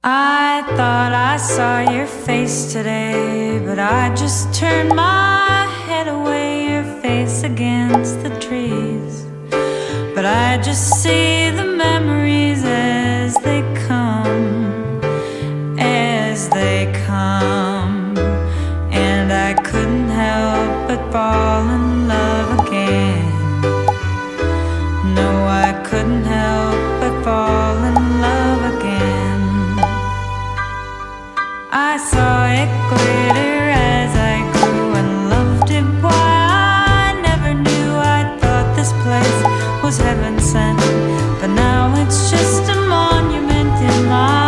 I thought I saw your face today, but I just turned my head away, your face against the trees. But I just see the memories as they come, as they come. And I couldn't help but fall in love again. No, I couldn't help but fall in love again. I saw it glitter as I grew and loved it. Why I never knew. I thought this place was heaven sent, but now it's just a monument in my